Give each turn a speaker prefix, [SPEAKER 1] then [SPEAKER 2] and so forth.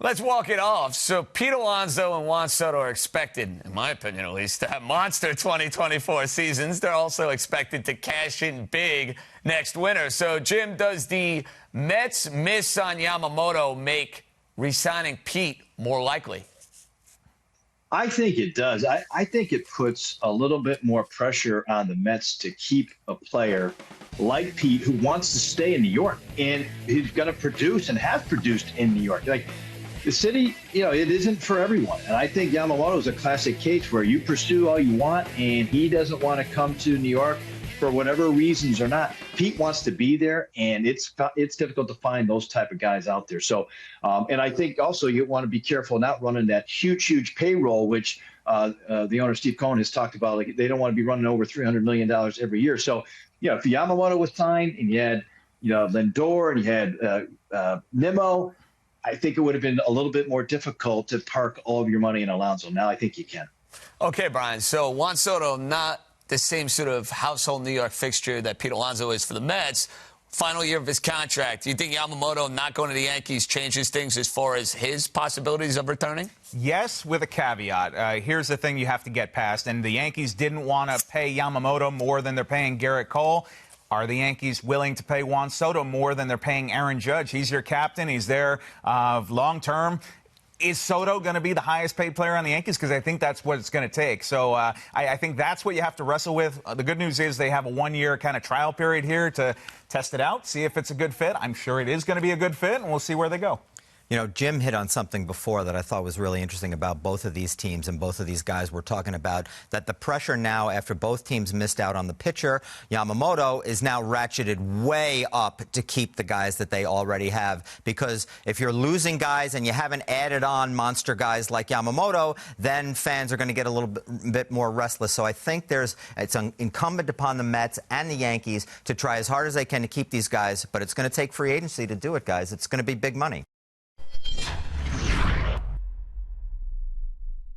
[SPEAKER 1] Let's walk it off. So Pete Alonso and Juan Soto are expected, in my opinion at least, to have monster 2024 seasons. They're also expected to cash in big next winter. So, Jim, does the Mets' miss on Yamamoto make re-signing Pete more likely?
[SPEAKER 2] I think it does. I think it puts a little bit more pressure on the Mets to keep a player like Pete who wants to stay in New York, and he's going to produce and has produced in New York. Like, the city, it isn't for everyone. And I think Yamamoto is a classic case where you pursue all you want, and he doesn't want to come to New York for whatever reasons or not. Pete wants to be there, and it's difficult to find those type of guys out there. So, and I think also you want to be careful not running that huge payroll, which the owner Steve Cohen has talked about. Like, they don't want to be running over $300 million every year. So, if Yamamoto was signed and you had, Lindor and you had Nimmo, I think it would have been a little bit more difficult to park all of your money in Alonso. Now I think you can.
[SPEAKER 1] Okay, Brian. So Juan Soto, not the same sort of household New York fixture that Pete Alonso is for the Mets. Final year of his contract. Do you think Yamamoto not going to the Yankees changes things as far as his possibilities of returning?
[SPEAKER 3] Yes, with a caveat. Here's the thing you have to get past. And the Yankees didn't want to pay Yamamoto more than they're paying Garrett Cole. Are the Yankees willing to pay Juan Soto more than they're paying Aaron Judge? He's your captain. He's there long-term. Is Soto going to be the highest paid player on the Yankees? Because I think that's what it's going to take. So I think that's what you have to wrestle with. The good news is they have a one-year kind of trial period here to test it out, see if it's a good fit. I'm sure it is going to be a good fit, and we'll see where they go.
[SPEAKER 4] Jim hit on something before that I thought was really interesting about both of these teams and both of these guys we're talking about, that the pressure now after both teams missed out on the pitcher, Yamamoto, is now ratcheted way up to keep the guys that they already have. Because if you're losing guys and you haven't added on monster guys like Yamamoto, then fans are going to get a little bit more restless. So I think it's incumbent upon the Mets and the Yankees to try as hard as they can to keep these guys, but it's going to take free agency to do it, guys. It's going to be big money.